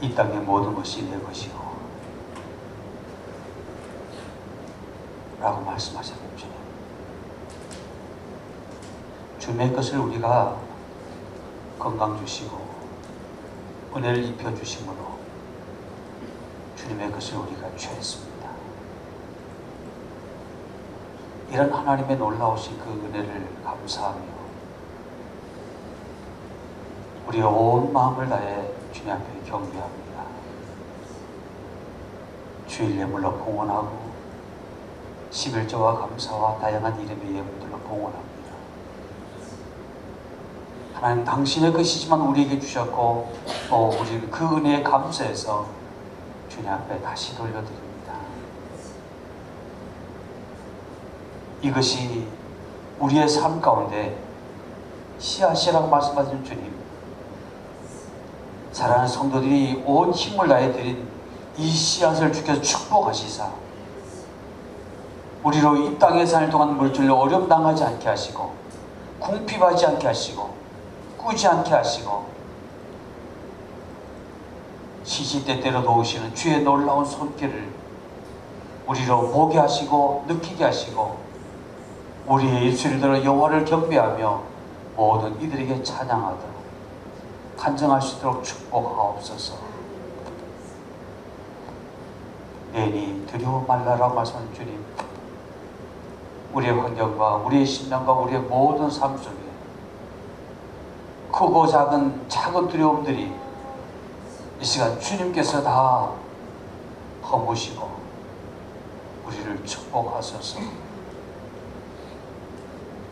이 땅의 모든 것이 내 것이요 라고 말씀하셨는 주님. 주님의 것을 우리가 건강 주시고 은혜를 입혀 주심으로 주님의 것을 우리가 취했습니다. 이런 하나님의 놀라우신 그 은혜를 감사하며 우리의 온 마음을 다해 주님 앞에 경배합니다. 주일 예물로 봉헌하고 11조와 감사와 다양한 이름의 예물들로 봉헌합니다. 하나님 당신의 것이지만 우리에게 주셨고 우리는 그 은혜에 감사해서 주님 앞에 다시 돌려드립니다. 이것이 우리의 삶 가운데 씨앗이라고 말씀하신 주님, 사랑하는 성도들이 온 힘을 다해 드린 이 씨앗을 주께서 축복하시사 우리로 이 땅에 사는 동안 물질로 어려움 당하지 않게 하시고 궁핍하지 않게 하시고 꾸지 않게 하시고 시시때때로 도우시는 주의 놀라운 손길을 우리로 보게 하시고 느끼게 하시고 우리의 입술들로 여호와를 경배하며 모든 이들에게 찬양하다 간증할 수 있도록 축복하옵소서. 내니 두려워 말라라고 말씀하신 주님, 우리의 환경과 우리의 신앙과 우리의 모든 삶 속에 크고 작은 두려움들이 이 시간 주님께서 다 허무시고 우리를 축복하소서.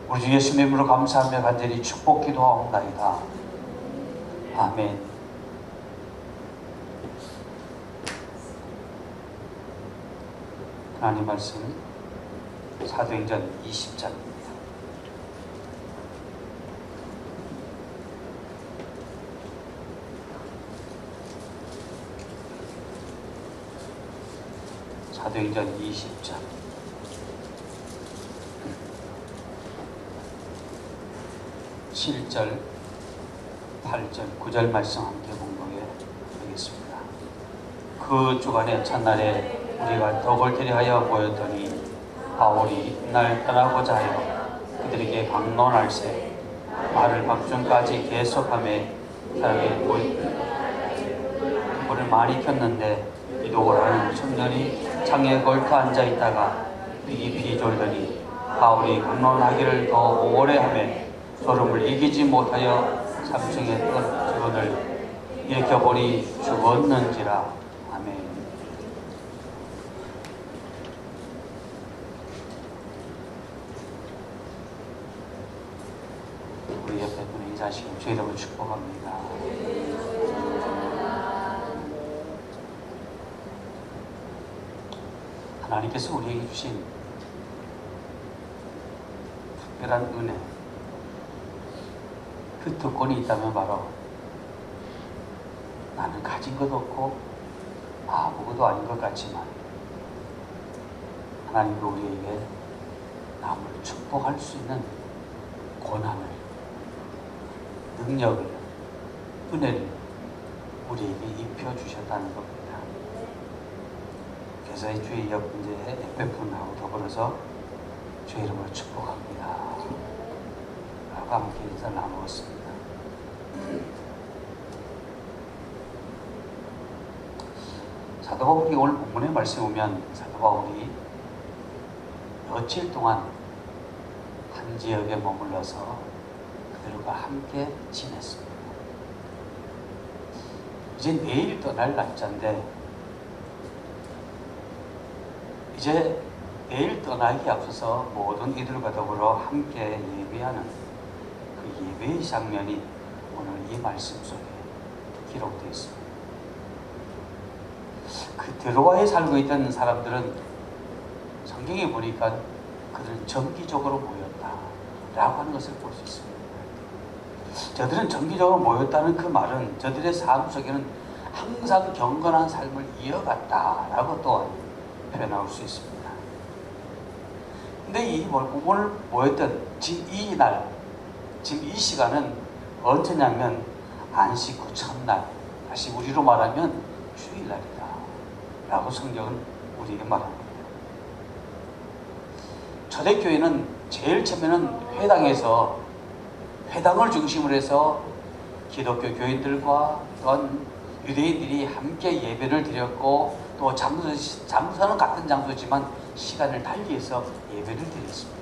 우리 주 예수님의 이름으로 감사하며 간절히 축복 기도하옵나이다. 아멘. 하나님 말씀 사도행전 20장입니다. 사도행전 20장 7절, 8절, 9절 말씀 함께 공동에 하겠습니다. 그 주간의 첫날에 우리가 덕을 대리하여 모였더니 바울이 날 떠나고자 하여 그들에게 강론할세 말을 밤중까지 계속하며 사람의 불을 많이 켰는데 이도고라는 청년이 창에 걸터 앉아있다가 입이 졸더니 바울이 강론하기를 더 오래 하며 소름을 이기지 못하여 삼층에 뜬 직원을 일으켜보니 죽었는지라. 아멘. 우리 옆에 분의 인사하시고 주의 이름을 축복합니다. 하나님께서 우리에게 주신 특별한 은혜, 그 특권이 있다면 바로 나는 가진 것도 없고 아무것도 아닌 것 같지만 하나님도 우리에게 남을 축복할 수 있는 권한을, 능력을, 은혜를 우리에게 입혀주셨다는 겁니다. 그래서 이 주의 역분제의 베푼하고 더불어서 주의 이름으로 축복합니다 라고 함께 인사를 나누었습니다. 사도 바울이 오늘 본문의 말씀에 보면 사도 바울이 며칠 동안 한 지역에 머물러서 그들과 함께 지냈습니다. 이제 내일 떠날 날짜인데 이제 내일 떠나기 앞서서 모든 이들과 더불어 함께 예배하는 그 예배의 장면이 오늘 이 말씀 속에 기록되어 있습니다. 그 드로아에 살고 있던 사람들은 성경에 보니까 그들은 정기적으로 모였다라고 하는 것을 볼 수 있습니다. 저들은 정기적으로 모였다는 그 말은 저들의 삶 속에는 항상 경건한 삶을 이어갔다라고 또한 표현할 수 있습니다. 근데 이 오늘 모였던 지금 이 날, 지금 이 시간은 언제냐면 안식 후 첫날, 다시 우리로 말하면 주일날이다 라고 성경은 우리에게 말합니다. 초대교회는 제일 처음에는 회당을 중심으로 해서 기독교 교인들과 또한 유대인들이 함께 예배를 드렸고, 또 장소는 같은 장소지만 시간을 달리해서 예배를 드렸습니다.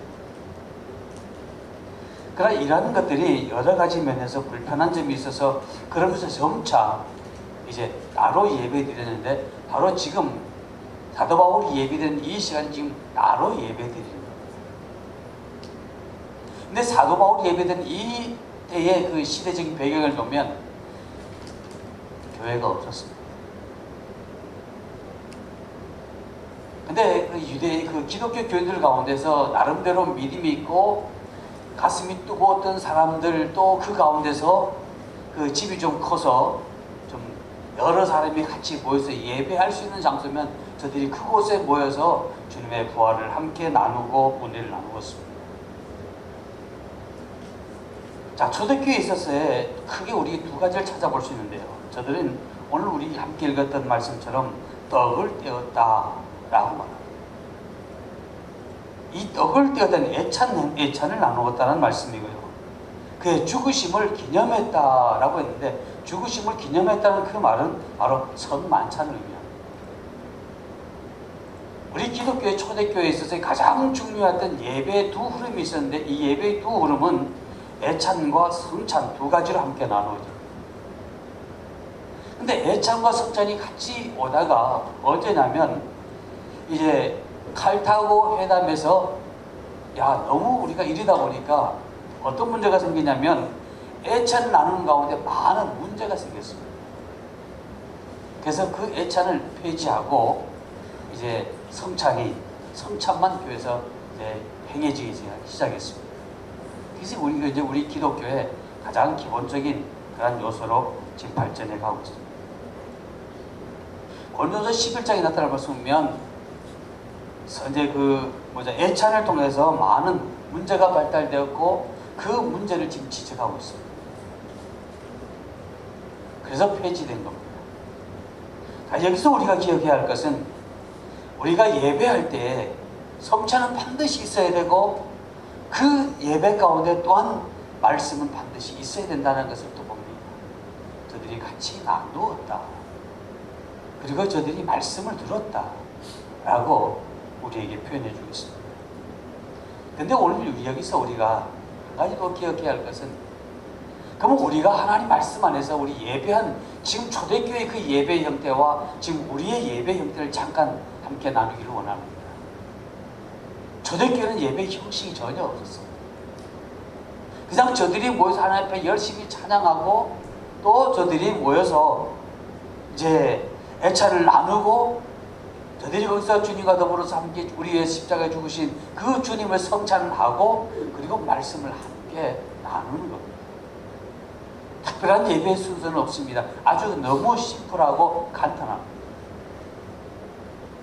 그러나 이러한 것들이 여러 가지 면에서 불편한 점이 있어서 그러면서 점차 이제 따로 예배 드렸는데, 바로 지금 사도 바울이 예배드리는 이 시간이 지금 따로 예배 드리는 거예요. 근데 사도 바울이 예배드리는 이 때의 그 시대적인 배경을 보면 교회가 없었습니다. 근데 그 기독교 교인들 가운데서 나름대로 믿음이 있고 가슴이 뜨거웠던 사람들, 또 그 가운데서 그 집이 좀 커서 좀 여러 사람이 같이 모여서 예배할 수 있는 장소면 저들이 그곳에 모여서 주님의 부활을 함께 나누고 은혜를 나누었습니다. 자, 초대교회에 있어서의 크게 우리 두 가지를 찾아볼 수 있는데요. 저들은 오늘 우리 함께 읽었던 말씀처럼 떡을 떼었다 라고 말합니다. 이 떡을 떼었다는 애찬을 나누었다는 말씀이고요. 그의 죽으심을 기념했다라고 했는데, 죽으심을 기념했다는 그 말은 바로 선만찬을 의미합니다. 우리 기독교의 초대교회에 있어서 가장 중요했던 예배의 두 흐름이 있었는데, 이 예배의 두 흐름은 애찬과 성찬 두 가지로 함께 나누어집니다. 근데 애찬과 성찬이 같이 오다가 어제냐면 이제 칼타고 회담에서 너무 우리가 이러다 보니까 어떤 문제가 생기냐면 애찬을 나누는 가운데 많은 문제가 생겼습니다. 그래서 그 애찬을 폐지하고 이제 성찬만 교회에서 이제 행해지기 시작했습니다. 그래서 우리 기독교의 가장 기본적인 그런 요소로 지금 발전해 가고 있습니다. 고린도서 11장에 나타날 것을 보면 이제 애찬을 통해서 많은 문제가 발달되었고 그 문제를 지금 지적하고 있습니다. 그래서 폐지된 겁니다. 여기서 우리가 기억해야 할 것은, 우리가 예배할 때 성찬은 반드시 있어야 되고 그 예배 가운데 또한 말씀은 반드시 있어야 된다는 것을 또 봅니다. 저들이 같이 나누었다. 그리고 저들이 말씀을 들었다 라고 우리에게 표현해 주겠습니다. 근데 오늘 여기서 우리가 한 가지 더 기억해야 할 것은, 그러면 우리가 하나님 말씀 안에서 우리 예배한 지금 초대교회의 그 예배 형태와 지금 우리의 예배 형태를 잠깐 함께 나누기를 원합니다. 초대교회는 예배 형식이 전혀 없었어요. 그냥 저들이 모여서 하나님 앞에 열심히 찬양하고, 또 저들이 모여서 이제 애찬을 나누고, 저들이 거기서 주님과 더불어서 함께 우리의 십자가에 죽으신 그 주님을 성찬을 하고, 그리고 말씀을 함께 나누는 겁니다. 특별한 예배 순서는 없습니다. 아주 너무 심플하고 간단합니다.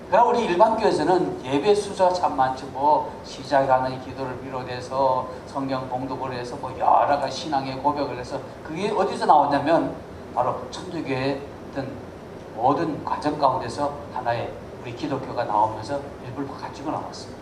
그러나 우리 일반 교회에서는 예배 순서가 참 많죠. 시작하는 기도를 비롯해서 성경 봉독을 해서 여러 가지 신앙의 고백을 해서, 그게 어디서 나왔냐면 바로 천주교의 어떤 모든 과정 가운데서 하나의 우리 기독교가 나오면서 일부를 가지고 나왔습니다.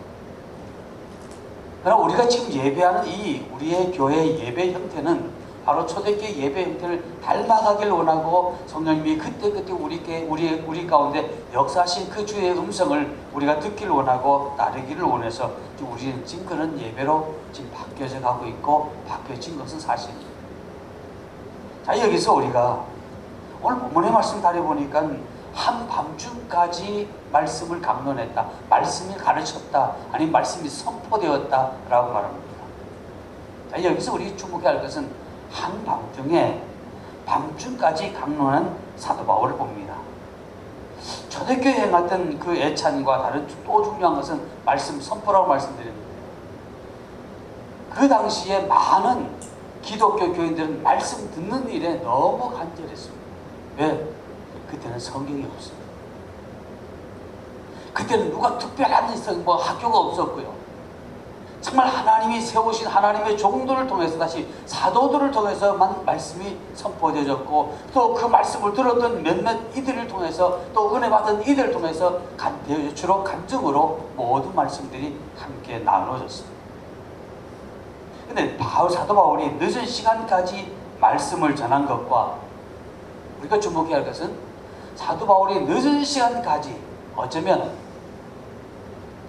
그러나 우리가 지금 예배하는 이 우리의 교회의 예배 형태는 바로 초대교회 예배 형태를 닮아가길 원하고, 성령님이 그때 우리 가운데 역사하신 그 주의 음성을 우리가 듣기를 원하고 따르기를 원해서 우리는 지금 그런 예배로 지금 바뀌어져 가고 있고, 바뀌어진 것은 사실입니다. 자, 여기서 우리가 오늘 본문의 말씀 다려보니까 한밤중까지 말씀을 강론했다, 말씀이 가르쳤다, 아니면 말씀이 선포되었다 라고 말합니다. 자, 여기서 우리 주목해야 할 것은 한밤중에 밤중까지 강론한 사도 바울을 봅니다. 초대교회에 행했던 그 애찬과 다른 또 중요한 것은 말씀 선포라고 말씀드렸는데, 그 당시에 많은 기독교 교인들은 말씀 듣는 일에 너무 간절했습니다. 왜? 그때는 성경이 없습니다. 그때는 누가 특별한 학교가 없었고요. 정말 하나님이 세우신 하나님의 종들을 통해서 다시 사도들을 통해서만 말씀이 선포되어졌고 또 그 말씀을 들었던 몇몇 이들을 통해서 또 은혜 받은 이들을 통해서 주로 간증으로 모든 말씀들이 함께 나눠졌습니다. 근데 사도 바울이 늦은 시간까지 말씀을 전한 것과 우리가 주목해야 할 것은 사도 바울이 늦은 시간까지 어쩌면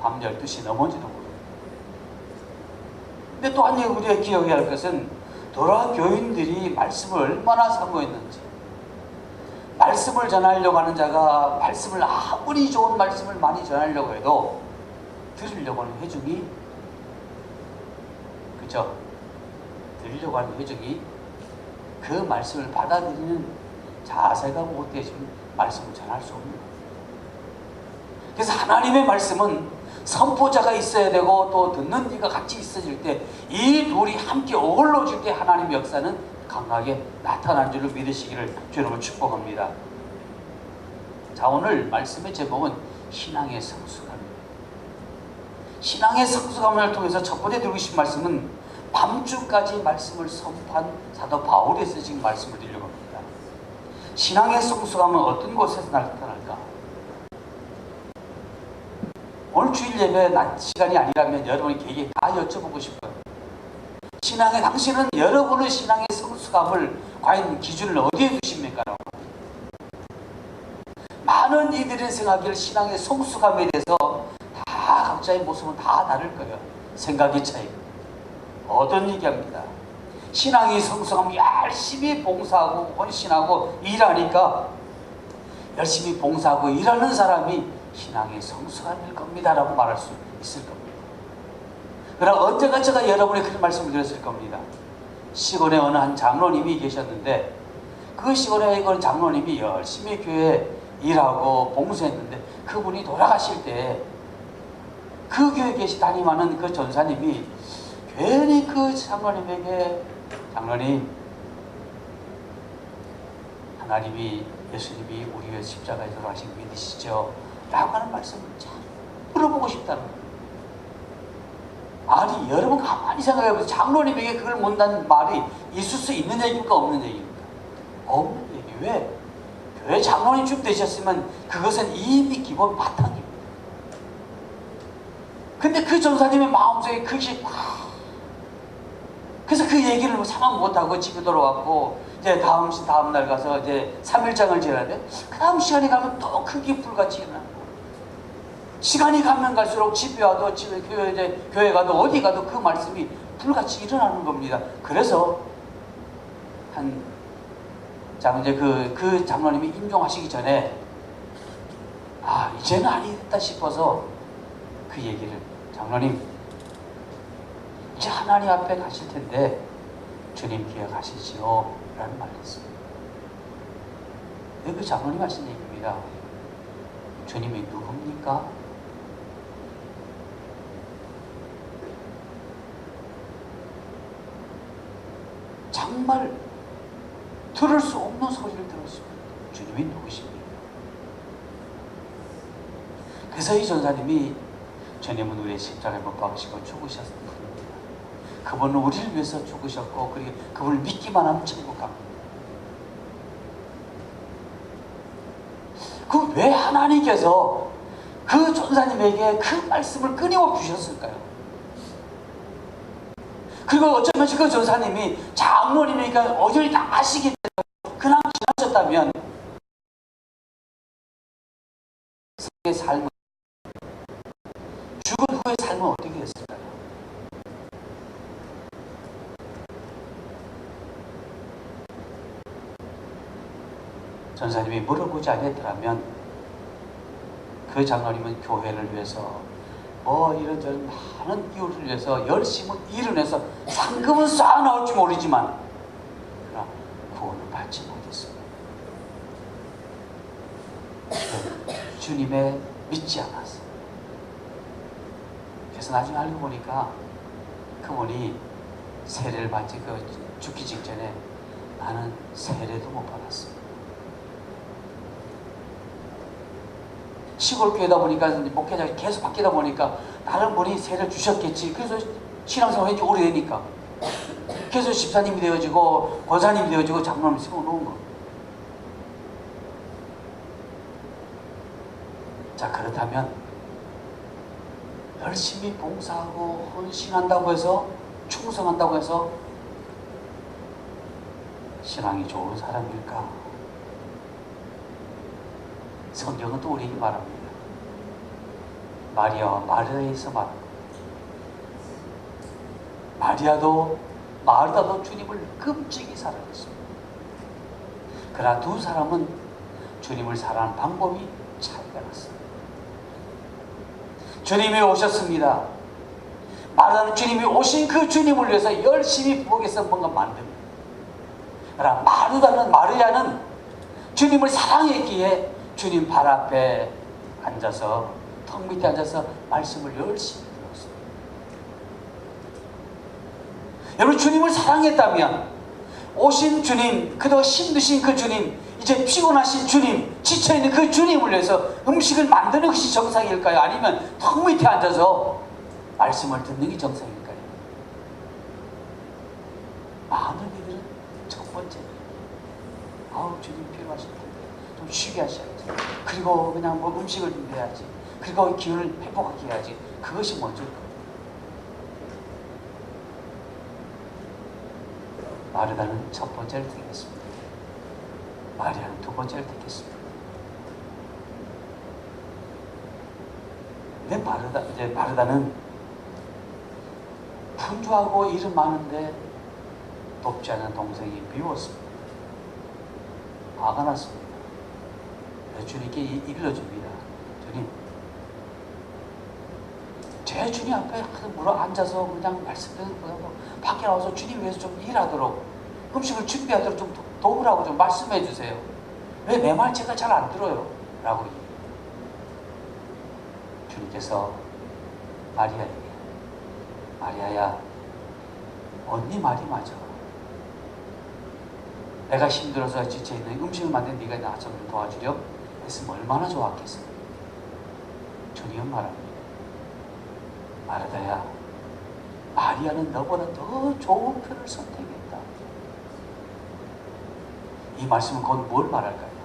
밤 12시 넘어지도 모릅니다. 근데 또한 우리가 기억해야 할 것은 도라 교인들이 말씀을 얼마나 사모했는지, 말씀을 전하려고 하는 자가 말씀을 아무리 좋은 말씀을 많이 전하려고 해도 들으려고 하는 회중이, 그죠? 들으려고 하는 회중이 그 말씀을 받아들이는 자세가 못되시면 말씀을 전할 수 없는 거예요. 그래서 하나님의 말씀은 선포자가 있어야 되고 또 듣는 이가 같이 있어질 때 이 둘이 함께 어우러질 때 하나님의 역사는 강하게 나타난 줄을 믿으시기를 주님으로 축복합니다. 자, 오늘 말씀의 제목은 신앙의 성숙함입니다. 신앙의 성숙함을 통해서 첫 번째 드리고 싶은 말씀은 밤중까지 말씀을 선포한 사도 바울이 쓰신 말씀을 드리려고 합니다. 신앙의 성숙함은 어떤 곳에서 나타날까? 오늘 주일 예배 낮 시간이 아니라면 여러분에게 다 여쭤보고 싶어요. 신앙의 당신은 여러분의 신앙의 성숙함을 과연 기준을 어디에 두십니까? 많은 이들이 생각하기를 신앙의 성숙함에 대해서 다 각자의 모습은 다 다를 거예요. 생각의 차이. 어떤 얘기합니다. 신앙이 성숙하면 열심히 봉사하고 헌신하고 일하니까 열심히 봉사하고 일하는 사람이 신앙의 성숙함일 겁니다 라고 말할 수 있을 겁니다. 그러나 언젠가 제가 여러분의 그런 말씀을 드렸을 겁니다. 시골에 어느 한 장로님이 계셨는데 그 시골에 있는 장로님이 열심히 교회에 일하고 봉사했는데 그분이 돌아가실 때 그 교회에 계시 담임하는 그 전사님이 괜히 그 장로님에게 장로님, 하나님이 예수님이 우리 위해 십자가에 돌아가신 거 믿으시죠? 라고 하는 말씀을 참 물어보고 싶다는 거예요. 아니 여러분 가만히 생각해보세요. 장로님에게 그걸 묻는 말이 있을 수 있는 얘기입니까? 없는 얘기입니까? 없는 얘기. 왜? 교회 장로님쯤 되셨으면 그것은 이미 기본 바탕입니다. 근데 그 전사님의 마음속에 그것이 그래서 그 얘기를 참아 못하고 집에 돌아왔고 이제 다음 날 가서 이제 3일장을 지내는데 그 다음 시간이 가면 또 크게 불같이 일어나는 거예요. 시간이 가면 갈수록 집에 와도 교회 가도 어디 가도 그 말씀이 불같이 일어나는 겁니다. 그래서 이제 그 장로님이 임종하시기 전에 이제는 아니다 싶어서 그 얘기를 장로님 이제 하나님 앞에 가실 텐데 주님 기억하시지요? 라는 말을 했습니다. 그 장로님 하신 얘기입니다. 주님이 누굽니까? 정말 들을 수 없는 소리를 들었습니다. 주님이 누구십니까? 그래서 이 전사님이 주님은 우리의 십자가에 못 박으시고 죽으셨을 분입니다. 그분은 우리를 위해서 죽으셨고 그리고 그분을 믿기만 하면 천국 갑니다. 그 왜 하나님께서 그 전사님에게 그 말씀을 끊임없이 주셨을까요? 그리고 어쩌면 그 전사님이 장로님이니까 어디를 다 아시기 때문에 그냥 지나쳤다면 세상의 삶은 죽은 후의 삶은 어떻게 됐을까요? 전사님이 물어보지 않았더라면 그 장로님은 교회를 위해서 이런저런 많은 이웃을 위해서 열심히 일을 해서 상금은 쌓아 나올지 모르지만 그러나 구원을 받지 못했습니다. 주님의 믿지 않았어요. 그래서 나중에 알고 보니까 그분이 세례를 받지 죽기 직전에 나는 세례도 못 받았어요. 시골 교회다 보니까 목회자가 계속 바뀌다 보니까 다른 분이 세례를 주셨겠지. 그래서 신앙생활 왠지 오래되니까. 그래서 집사님이 되어지고 권사님이 되어지고 장로님이 세워놓은 거. 자, 그렇다면 열심히 봉사하고 헌신한다고 해서, 충성한다고 해서 신앙이 좋은 사람일까? 성경은 또 우리에게 말합니다. 마리아와 마르다에서 말합니다. 마리아도 마르다도 주님을 끔찍이 사랑했습니다. 그러나 두 사람은 주님을 사랑하는 방법이 차이가 났습니다. 주님이 오셨습니다. 마르다는 주님이 오신 그 주님을 위해서 열심히 부엌에서 뭔가 만듭니다. 그러나 마리아는 주님을 사랑했기에 주님 발 앞에 앉아서, 턱 밑에 앉아서 말씀을 열심히 들었습니다. 여러분, 주님을 사랑했다면 오신 주님, 그동안 힘드신 그 주님, 이제 피곤하신 주님, 지쳐있는 그 주님을 위해서 음식을 만드는 것이 정상일까요? 아니면 턱 밑에 앉아서 말씀을 듣는 게 정상일까요? 많은 이들은 첫 번째, 주님 필요하실 텐데 좀 쉬게 하셔야지. 그리고 그냥 뭐 음식을 좀 해야지. 그리고 기운을 회복하게 해야지. 그것이 먼저일 겁니다. 마르다는 첫 번째를 택했습니다. 마리아는 두 번째를 택했습니다. 근데 마르다는 분주하고 일은 많은데 돕지 않은 동생이 미웠습니다. 화가 났습니다. 주님께 일러줍니다. 주님, 제 주님 앞에 물어 앉아서 그냥 말씀드리고 밖에 나와서 주님 위해서 좀 일하도록, 음식을 준비하도록 좀 도우라고 좀 말씀해 주세요. 왜 내 말 제가 잘 안 들어요? 라고 주님께서 마리아에게, 마리아야, 언니 말이 맞아. 내가 힘들어서 지쳐있는 음식을 만든 네가 나 좀 도와주려 했으면 얼마나 좋았겠어. 주님은 말합니다. 마르다야, 마리아는 너보다 더 좋은 편을 선택했다. 이 말씀은 곧 뭘 말할까요?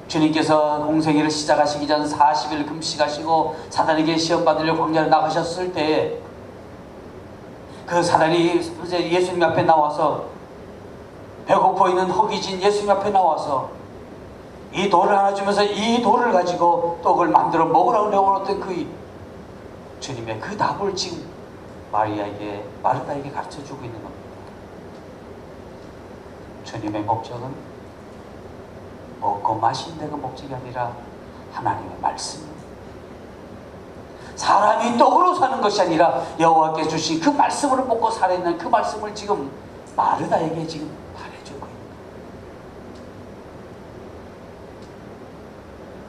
주님께서 공생애를 시작하시기 전 40일 금식하시고 사단에게 시험 받으려 광야로 나가셨을 때에 그 사단이 예수님 앞에 나와서, 배고파 있는 허기진 예수님 앞에 나와서 이 돌을 하나 주면서 이 돌을 가지고 떡을 만들어 먹으라고 내어놓았던 그 주님의 그 답을 지금 마르다에게 가르쳐주고 있는 겁니다. 주님의 목적은 먹고 마시는 데가 목적이 아니라 하나님의 말씀입니다. 사람이 떡으로 사는 것이 아니라 여호와께 주신 그 말씀으로 먹고 살아있는 그 말씀을 지금 마르다에게 지금 말해주고 있는 거예요.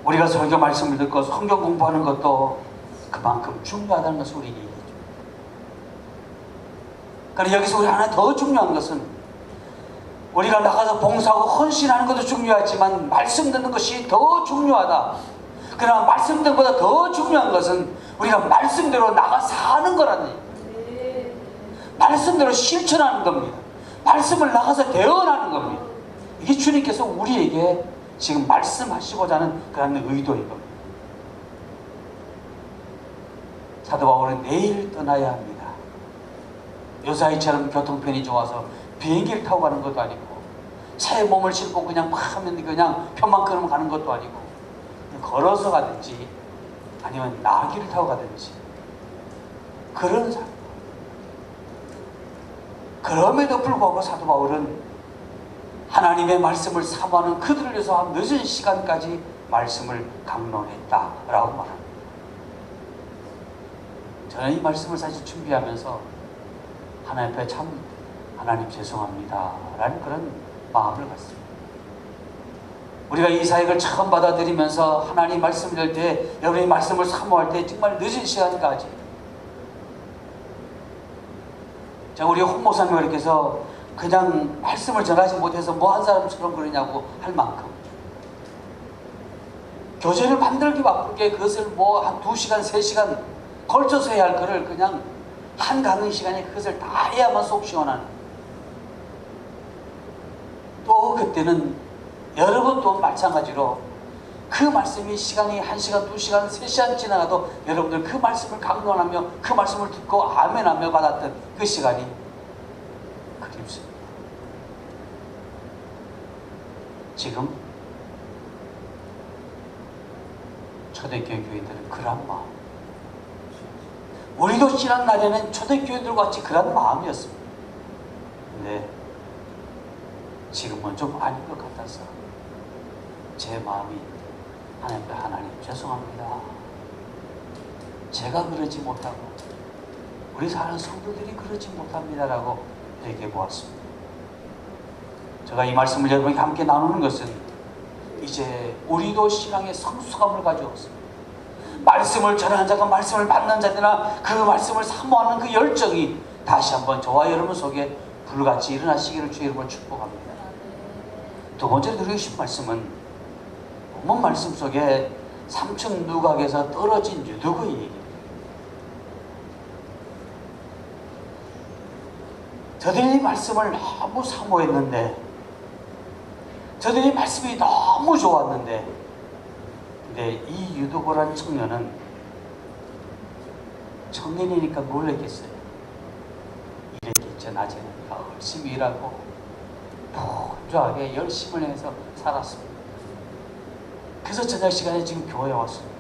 우리가 설교 말씀을 듣고 성경 공부하는 것도 그만큼 중요하다는 것을 우리에게 얘기해 줍니다. 그러나 여기서 우리 하나 더 중요한 것은, 우리가 나가서 봉사하고 헌신하는 것도 중요하지만 말씀 듣는 것이 더 중요하다. 그러나 말씀 듣는 것보다 더 중요한 것은 우리가 말씀대로 나가 사는 거라는 얘기예요. 말씀대로 실천하는 겁니다. 말씀을 나가서 대언하는 겁니다. 이게 주님께서 우리에게 지금 말씀하시고자 하는 그런 의도인 겁니다. 사도 바울은 내일 떠나야 합니다. 요사이처럼 교통편이 좋아서 비행기를 타고 가는 것도 아니고, 차에 몸을 싣고 그냥 편만 끊으면 가는 것도 아니고, 걸어서 가든지 아니면 나귀를 타고 가든지 그런 삶. 그럼에도 불구하고 사도 바울은 하나님의 말씀을 사모하는 그들을 위해서 한 늦은 시간까지 말씀을 강론했다라고 말합니다. 저는 이 말씀을 사실 준비하면서 하나님 앞에 참 하나님 죄송합니다 라는 그런 마음을 갖습니다. 우리가 이 사역을 처음 받아들이면서 하나님 말씀을 할 때, 여러분이 말씀을 사모할 때 정말 늦은 시간까지, 자, 우리 홍 목사님께서 그냥 말씀을 전하지 못해서 뭐 한 사람처럼 그러냐고 할 만큼 교재를 만들기 바쁘게 그것을 뭐 한 2시간, 3시간 걸쳐서 해야 할 거를 그냥 한 가는 시간에 그것을 다 해야만 속 시원하는. 또 그때는 여러분 또 마찬가지로 그 말씀이 시간이 1시간, 2시간, 3시간 지나가도 여러분들 그 말씀을 강론하며 그 말씀을 듣고 아멘하며 받았던 그 시간이 그립습니다. 지금 초대교회 교인들은 그런 마음, 우리도 지난 날에는 초대교회들과 같이 그런 마음이었습니다. 근데 지금은 좀 아닌 것 같아서 제 마음이 하나님 죄송합니다. 제가 그러지 못하고 우리 사는 성도들이 그러지 못합니다라고 얘기해 보았습니다. 제가 이 말씀을 여러분과 함께 나누는 것은 이제 우리도 신앙의 성숙함을 가져왔습니다. 말씀을 전하는 자가 말씀을 받는 자들이나 그 말씀을 사모하는 그 열정이 다시 한번 저와 여러분 속에 불같이 일어나시기를 주의 이름으로 축복합니다. 두 번째로 드리고 싶은 말씀은 본문 말씀 속에 삼층 누각에서 떨어진 유두의 얘기입니다. 저들이 말씀을 너무 사모했는데, 저들이 말씀이 너무 좋았는데, 근데 이 유두고라는 청년은 청년이니까 뭘 했겠어요? 일했겠죠. 낮에는 열심히 일하고 분주하게 열심을 해서 살았습니다. 그래서 저녁 시간에 지금 교회에 왔습니다.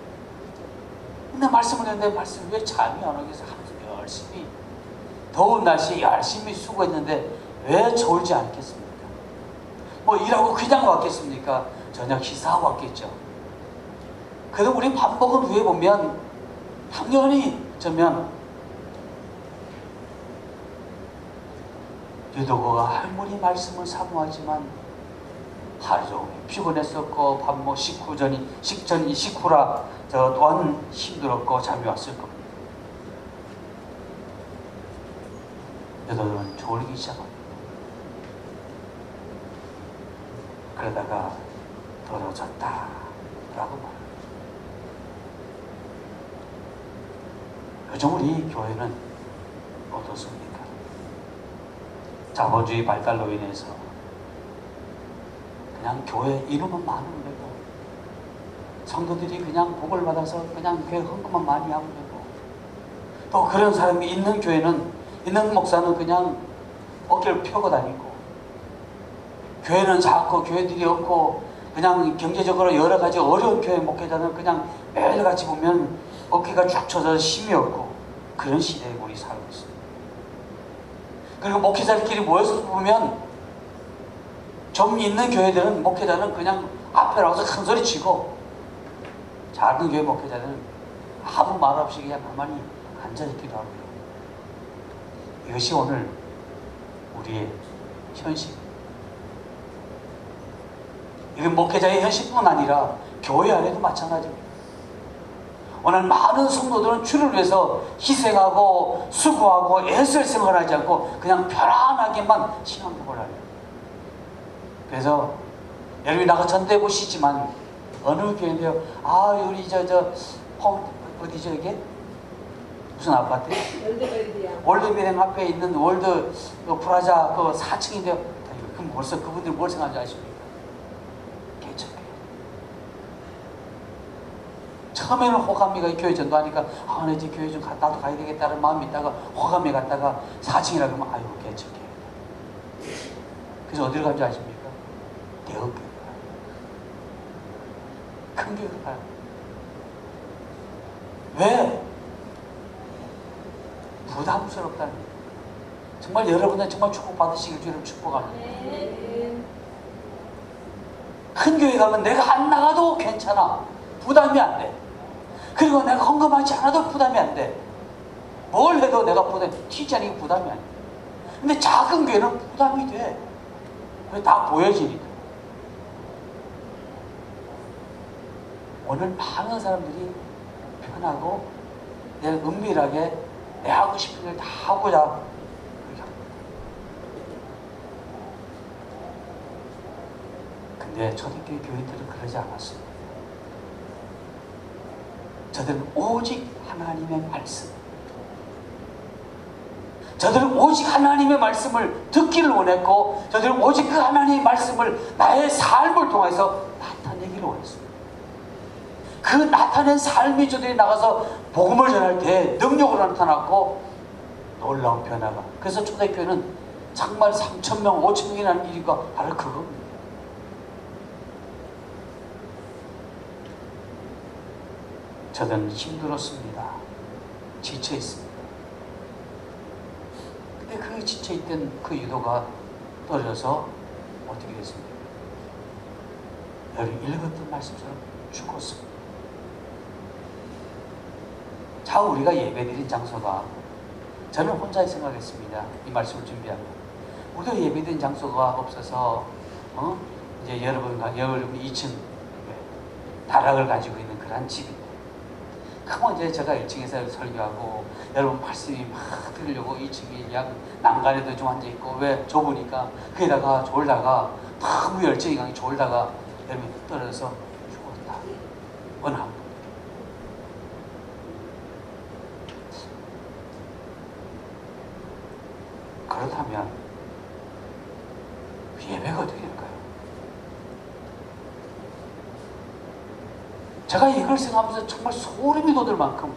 근데 말씀을 했는데 말씀 왜 잠이 안 오겠어? 열심히 더운 날씨에 열심히 수고했는데 왜 졸지 않겠습니까? 뭐 일하고 그냥 왔겠습니까? 저녁 식사하고 왔겠죠. 그래도 우리 밥 먹은 후에 보면 당연히 저면 유도고가 할머니 말씀을 사모하지만 하루 종일 피곤했었고 밥 먹 식후라 저 또한 힘들었고 잠이 왔을 겁니다. 유도는 졸기 시작합니다. 그러다가 떨어졌다 라고 말합니다. 요즘 우리 교회는 어떻습니까? 자본주의 발달로 인해서 그냥 교회 이름은 많으면 되고 성도들이 그냥 복을 받아서 그냥 교회 헌금만 많이 하면 되고, 또 그런 사람이 있는 교회는, 있는 목사는 그냥 어깨를 펴고 다니고, 교회는 작고 교회들이 없고 그냥 경제적으로 여러 가지 어려운 교회 목회자는 그냥 매일같이 보면 어깨가 축 처져서 힘이 없고 그런 시대에 우리 살고 있습니다. 그리고 목회자들끼리 모여서 보면 좀 있는 교회들은 목회자는 그냥 앞에 나와서 큰 소리 치고, 작은 교회 목회자는 아무 말 없이 그냥 가만히 앉아있기도 하고요. 이것이 오늘 우리의 현실. 이건 목회자의 현실뿐 아니라 교회 안에도 마찬가지입니다. 오늘 많은 성도들은 주를 위해서 희생하고 수고하고 애쓸 생각을 하지 않고 그냥 편안하게만 신앙생활을 해요. 그래서 여러분이 나가 전대 보시지만 어느 교회인데요, 우리 어디죠 이게? 무슨 아파트? 월드비행 앞에 있는 월드 프라자 그 4층인데요. 그럼 벌써 그분들이 뭘 생각하는지 아십니까? 개척교회. 처음에는 호감이가 교회 전도하니까 내 이제 교회 좀 나도 가야 되겠다는 마음이 있다가 호감에 갔다가 4층이라 그러면 개척교회. 그래서 어디로 간지 아십니까? 대학교회. 큰 교회로 가요. 왜? 부담스럽다는 거예요. 정말 여러분은 정말 축복받으시길 주님 축복합니다. 큰 교회 가면 내가 안 나가도 괜찮아. 부담이 안 돼. 그리고 내가 헌금하지 않아도 부담이 안 돼. 뭘 해도 내가 튀지 않으니까 부담이 안 돼. 근데 작은 교회는 부담이 돼. 다 보여지니까. 오늘 많은 사람들이 편하고 내가 은밀하게 내 하고 싶은 일 다 하고자 그렇게 합니다. 근데 초대교회 교인들은 그러지 않았습니다. 저들은 오직 하나님의 말씀, 저들은 오직 하나님의 말씀을 듣기를 원했고, 저들은 오직 그 하나님의 말씀을 나의 삶을 통해서 나타내기를 원했습니다. 그 나타낸 삶이 저들이 나가서 복음을 전할 때 능력으로 나타났고 놀라운 변화가. 그래서 초대교회는 정말 3,000명, 5,000명이 나는 이유가 바로 그겁니다. 저는 힘들었습니다. 지쳐 있습니다. 근데 그 지쳐 있던 그 유도가 떨어져서 어떻게 됐습니까? 여러분 읽었던 말씀처럼 죽었습니다. 자, 우리가 예배드린 장소가, 저는 혼자 생각했습니다. 이 말씀을 준비하고. 우리가 예배드린 장소가 없어서 이제 여러분 2층 다락을 가지고 있는 그런 집입니다. 그럼 이제 제가 1층에서 설교하고 여러분 말씀이 막 들으려고 2층이 약 난간에도 좀 앉아있고, 왜 좁으니까 거기다가 졸다가 너무 열정이 강해 졸다가 여러분 떨어져서 죽었다. 어느 한 번. 그렇다면 예배가 어떻게 될까요? 제가 이걸 생각하면서 정말 소름이 돋을 만큼,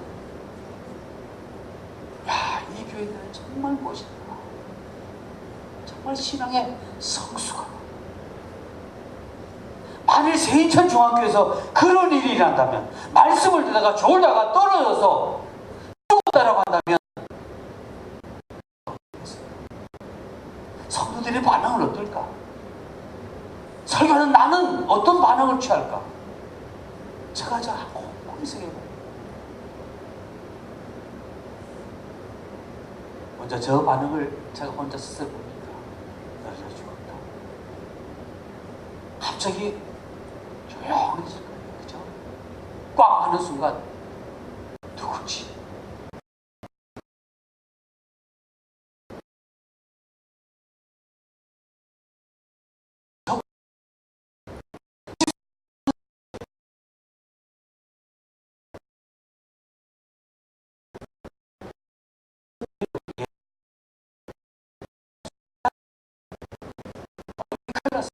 야, 이 교회들은 정말 멋있다. 정말 신앙의 성수가. 만일 세인천 중학교에서 그런 일이 일어난다면, 말씀을 듣다가 졸다가 떨어져서 죽었다라고 한다면 성도들의 반응은 어떨까? 설교하는 나는 어떤 반응을 취할까? 제가 곰곰이 생각해봐요. 먼저 저 반응을 제가 혼자 스스로 봅니까? 떨어져 죽었다. 갑자기 조용해질 거예요. 그죠? 꽝 하는 순간 누구지?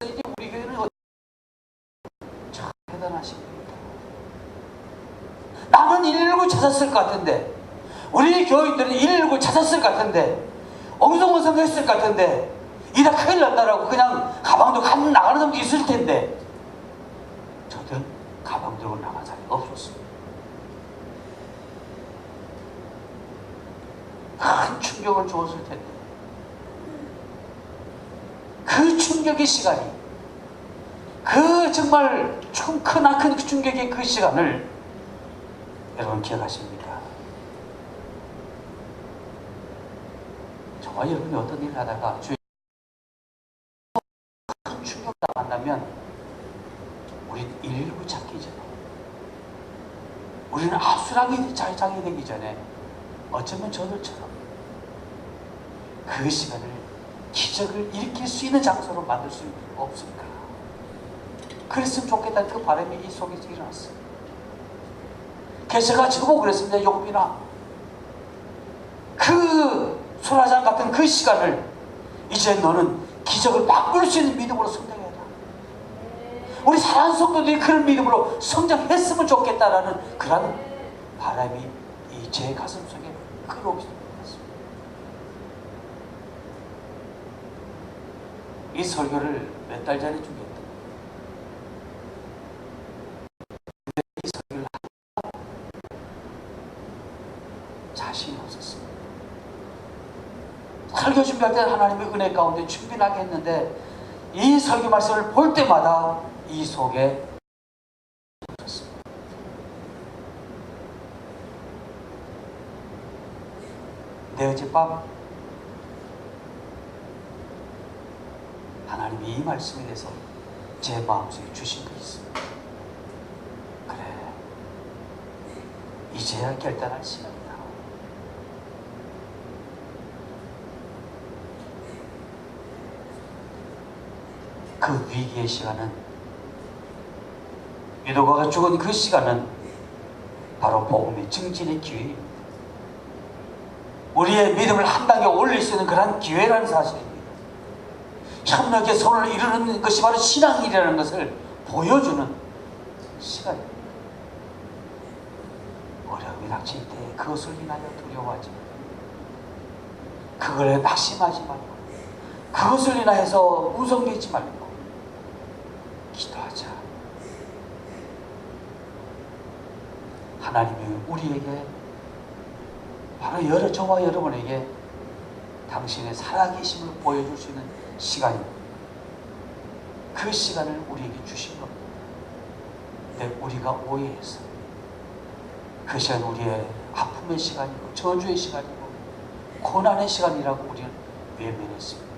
이제 우리 교회는 참 대단하신 겁니다. 나는 119 찾았을 것 같은데, 우리 교인들은 119 찾았을 것 같은데, 엉성엉성 했을 것 같은데, 이다 큰일 났다라고 그냥 가방 들고 나가는 사람도 있을 텐데, 저들은 가방 들고 나간 사람이 없었습니다. 큰 충격을 주었을 텐데, 그 충격의 시간이, 그 정말 크나큰 충격의 그 시간을 여러분 기억하십니까? 정말 여러분이 어떤 일을 하다가 주의 큰 충격 당한다면 우리 119 찾기 전에, 우리는 아수라기 자기 되기 전에 어쩌면 저들처럼 그 시간을 기적을 일으킬 수 있는 장소로 만들 수 없을까? 그랬으면 좋겠다는 그 바람이 이 속에서 일어났어요. 그래서 제가 지금 그랬습니다. 용빈아, 그 소라장 같은 그 시간을 이제 너는 기적을 바꿀 수 있는 믿음으로 성장해라. 우리 사랑하는 성도들이 그런 믿음으로 성장했으면 좋겠다라는 그런 바람이 이 제 가슴 속에 끌어오기 시작했습니다. 이 설교를 몇 달 전에 준비했다. 이 설교를 자신이 없었습니다. 설교 준비할 때는 하나님의 은혜 가운데 준비하게 했는데, 이 설교 말씀을 볼 때마다 이 속에 없었습니다. 근데 어젯밤 하나님이 이 말씀에 대해서 제 마음속에 주신 것이 있습니다. 그래, 이제야 결단할 시간이다. 그 위기의 시간은, 유도가가 죽은 그 시간은 바로 복음의 증진의 기회입니다. 우리의 믿음을 한 단계 올릴 수 있는 그런 기회라는 사실입니다. 협력의 손을 이루는 것이 바로 신앙이라는 것을 보여주는 시간입니다. 어려움이 닥칠 때 그것을 인하여 두려워하지 말고, 그걸 낙심하지 말고, 그것을 인하여서 무성되지 말고 기도하자. 하나님이 우리에게, 바로 저와 여러분에게 당신의 살아계심을 보여줄 수 있는 시간입니다. 그 시간을 우리에게 주신 겁니다. 근데 우리가 오해해서 그 시간 우리의 아픔의 시간이고 저주의 시간이고 고난의 시간이라고 우리는 외면했습니다.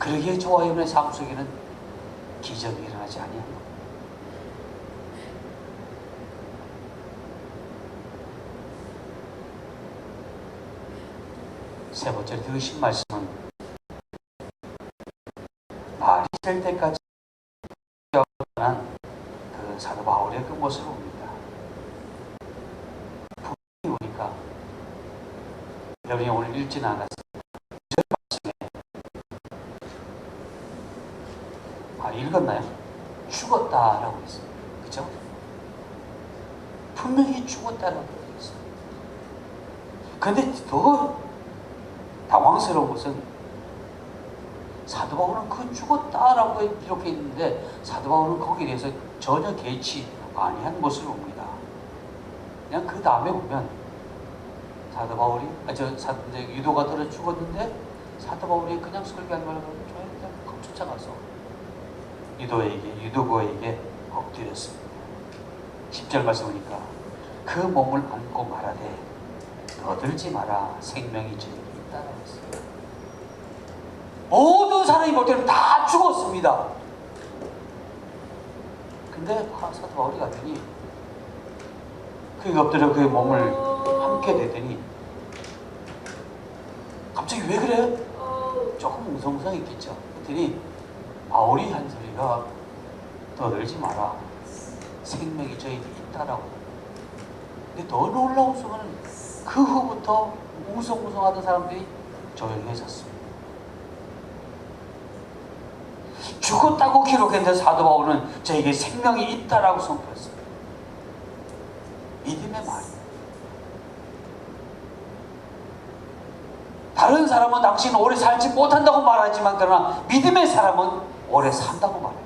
그러기에 저와 여러분의 삶 속에는 기적이 일어나지 아니한 겁니다. 세 번째로 들으신 말씀은 말이 될 때까지 그 사도 바울의 그 모습을 봅니다. 분명히 우리가, 여러분이 오늘 읽지는 않았습니다. 읽었나요? 죽었다라고 했습니다. 그죠? 분명히 죽었다라고 했습니다. 그런데 더 당황스러운 것은 사도 바울은 그 죽었다라고 이렇게 있는데 사도 바울은 거기에 대해서 전혀 개의치 아니한 모습을 봅니다. 그냥 그 다음에 보면 사도 바울이 유도가 떨어 죽었는데 사도 바울이 그냥 설교하지 말고 그냥 쫓아가서 유도고에게 엎드렸습니다. 10절 말씀 보니까 그 몸을 안고 말하되 떠들지 마라, 생명이 저에게 있다라고 했습니다. 모든 사람이 볼 때는 다 죽었습니다. 근데 사도 바울이 갔더니 그에게 엎드려 그의 몸을 함께 대더니 갑자기 왜 그래? 조금 웅성웅성했겠죠. 그랬더니 바울이 한 소리가 떠들지 마라, 생명이 저에게 있다라고. 근데 더 놀라운 순간은 그 후부터 웅성웅성하던 사람들이 조용해졌습니다. 죽었다고 기록했는데 사도 바울은 저에게 생명이 있다라고 선포했습니다. 믿음의 말이에요. 다른 사람은 당신은 오래 살지 못한다고 말하지만 그러나 믿음의 사람은 오래 산다고 말해요.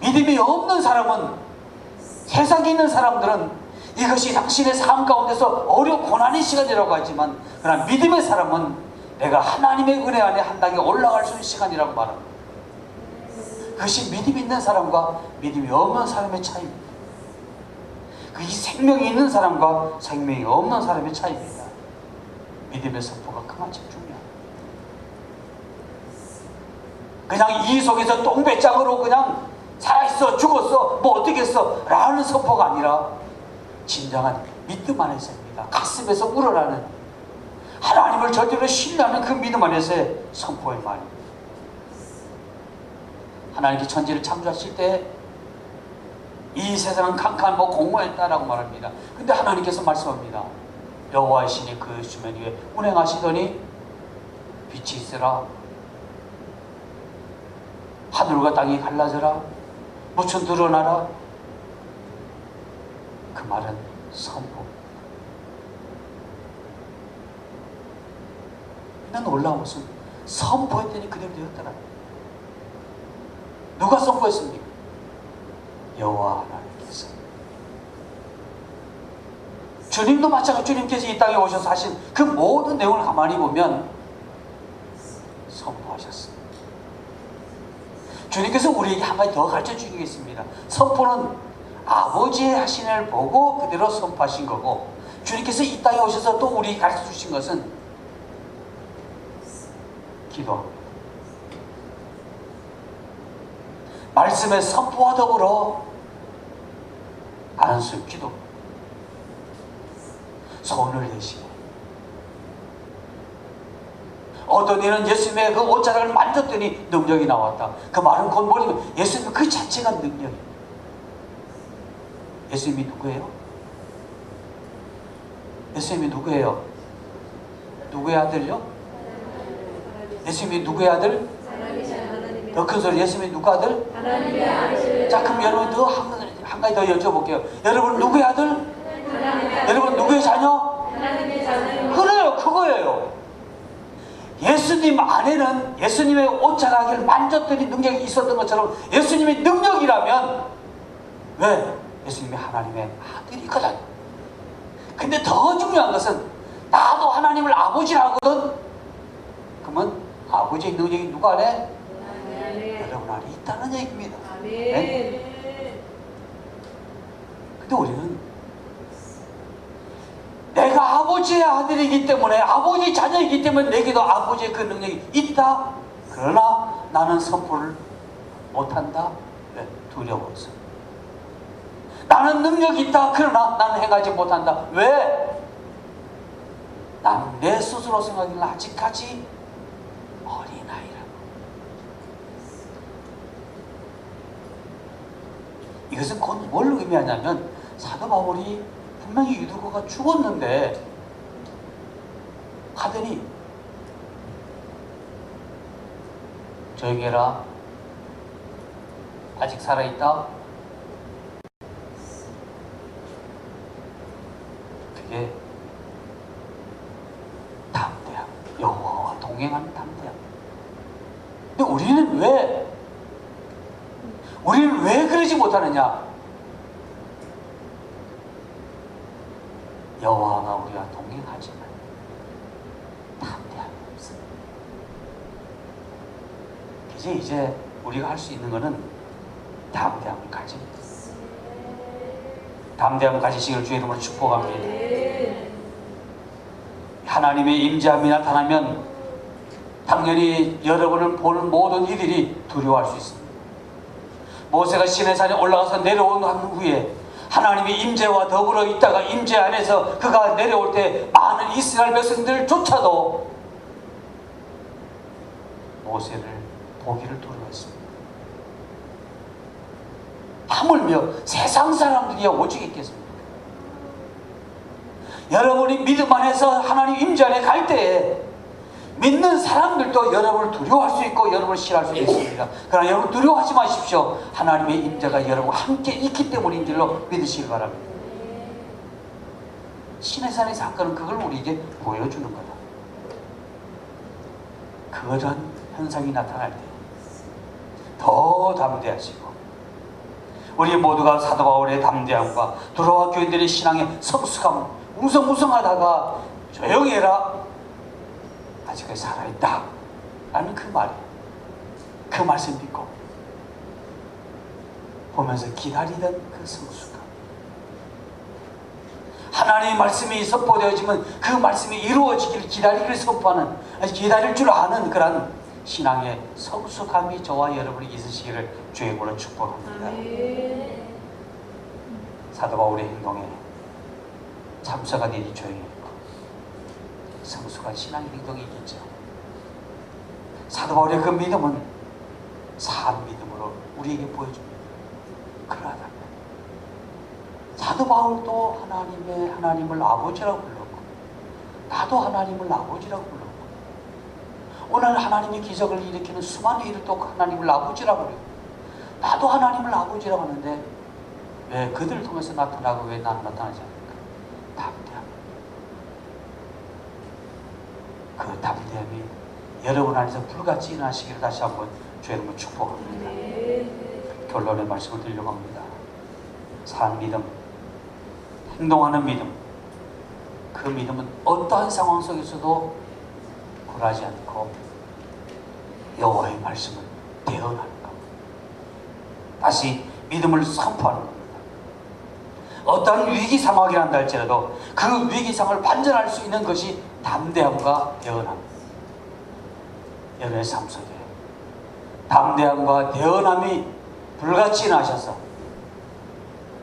믿음이 없는 사람은, 세상에 있는 사람들은 이것이 당신의 삶 가운데서 어려운 고난의 시간이라고 하지만 그러나 믿음의 사람은 내가 하나님의 은혜 안에 한 단계 올라갈 수 있는 시간이라고 말합니다. 그것이 믿음이 있는 사람과 믿음이 없는 사람의 차이입니다. 그 이 생명이 있는 사람과 생명이 없는 사람의 차이입니다. 믿음의 선포가 그만큼 중요합니다. 그냥 이 속에서 똥배짱으로 그냥 살아있어, 죽었어, 뭐 어떻겠어 라는 선포가 아니라 진정한 믿음 안에서입니다. 가슴에서 우러나는, 하나님을 절대로 신뢰하는 그 믿음 안에서의 선포의 말입니다. 하나님께 천지를 창조하실 때 이 세상은 캄캄한 공허했다라고 말합니다. 근데 하나님께서 말씀합니다. 여호와의 신이 그 수면 위에 운행하시더니 빛이 있으라, 하늘과 땅이 갈라져라, 무천 드러나라. 그 말은 선포. 난 놀라운 것은 선포했더니 그대로 되었더라. 누가 선포했습니까? 여호와 하나님께서. 주님도 마찬가지로 주님께서 이 땅에 오셔서 하신 그 모든 내용을 가만히 보면 선포하셨습니다. 주님께서 우리에게 한 가지 더 가르쳐 주시겠습니다. 선포는 아버지의 하신 일을 보고 그대로 선포하신 거고, 주님께서 이 땅에 오셔서 또 우리에게 가르쳐 주신 것은 기도합니다. 말씀의 선포와 더불어 안수 기도, 손을 내시고, 어떤 이는 예수님의 그 옷자락을 만졌더니 능력이 나왔다. 그 말은 곧 뭐냐면 예수님 그 자체가 능력입니다. 예수님이 누구예요? 예수님이 누구예요? 누구의 아들요? 예수님이 누구의 아들? 더 큰 소리, 예수님이 누구 아들? 하나님의 아들. 자, 그럼 여러분 더 한 가지 더 여쭤볼게요. 여러분 누구의 아들? 여러분 누구의 자녀? 하나님의 자녀. 그래요, 그거예요. 예수님 안에는 예수님의 옷자락을 만졌더니 능력이 있었던 것처럼 예수님의 능력이라면 왜? 예수님이 하나님의 아들이거든. 근데 더 중요한 것은 나도 하나님을 아버지라 하거든. 그러면 아버지의 능력이 누구 안에? 여러분 안에 있다는 얘기입니다. 네? 근데 우리는 내가 아버지의 아들이기 때문에, 아버지의 자녀이기 때문에 내게도 아버지의 그 능력이 있다. 그러나 나는 선포를 못한다. 왜? 두려워서. 나는 능력이 있다. 그러나 나는 행하지 못한다. 왜? 나는 내 스스로 생각하기는 아직까지 어린아이라고. 이것은 곧 뭘 의미하냐면, 사도 바울이 분명히 유두고가 죽었는데 하더니 조용히 해라, 아직 살아있다. 그게 담대함, 여호와와 동행하는 담대함. 근데 우리는 왜 그러지 못하느냐? 여호와가 우리와 동행하지만 담대함이 없습니다. 이제 우리가 할 수 있는 것은 담대함을 가집니다. 담대함을 가지시기를 주의 이름으로 축복합니다. 하나님의 임재함이 나타나면 당연히 여러분을 보는 모든 이들이 두려워할 수 있습니다. 모세가 시내산에 올라가서 내려온 후에 하나님의 임재와 더불어 있다가 임재 안에서 그가 내려올 때 많은 이스라엘 백성들조차도 모세를 보기를 두려워했습니다. 하물며 세상 사람들이야 오직 있겠습니까? 여러분이 믿음 안에서 하나님 임재 안에 갈 때에 믿는 사람들도 여러분을 두려워할 수 있고 여러분을 싫어할 수도 있습니다. 그러나 여러분 두려워하지 마십시오. 하나님의 임재가 여러분과 함께 있기 때문인 줄로 믿으시기 바랍니다. 시내산의 사건은 그걸 우리에게 보여주는 거다. 그런 현상이 나타날 때 더 담대하시고, 우리 모두가 사도 바울의 담대함과 두로와 교인들의 신앙의 성숙함, 웅성웅성하다가 조용히 해라, 아직까지 살아있다 라는 그 말이, 그 말씀 믿고 보면서 기다리던 그 성숙함, 하나님의 말씀이 선포되어지면 그 말씀이 이루어지기를 기다리기를 선포하는, 기다릴 줄 아는 그런 신앙의 성숙함이 저와 여러분이 있으시기를 주의 이름으로 축복합니다. 사도 바울의 행동에 참석한 일이 조용히 있고 성숙한 신앙의 행동이 있겠죠. 사도 바울의 그 믿음은 산 믿음으로 우리에게 보여줍니다. 그러하다면 사도 바울도 하나님을 아버지라고 불렀고, 나도 하나님을 아버지라고 불렀고, 오늘 하나님의 기적을 일으키는 수많은 이들 또 하나님을 아버지라고 그래요. 나도 하나님을 아버지라고 하는데 왜 그들을 통해서 나타나고 왜 나는 나타나지 않을까? 담대함. 그 담대함이 여러분 안에서 불같이 일어나시기를 다시 한번 주의 이름으로 축복합니다. 결론의 말씀을 드리려고 합니다. 산 믿음, 행동하는 믿음, 그 믿음은 어떠한 상황 속에서도 굴하지 않고 여호와의 말씀을 대언하는 겁니다. 다시 믿음을 선포하는 겁니다. 어떠한 위기 상황이 난다 할지라도 그 위기 상황을 반전할 수 있는 것이 담대함과 대언함입니다. 여러분의 삶 속에 담대함과 대언함이 불같이 나셔서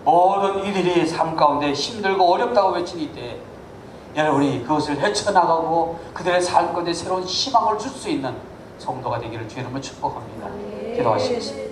모든 이들이 삶 가운데 힘들고 어렵다고 외치는 이때 여러분이 그것을 헤쳐나가고 그들의 삶 가운데 새로운 희망을 줄 수 있는 성도가 되기를 주의 이름으로 축복합니다. 기도하시겠습니다.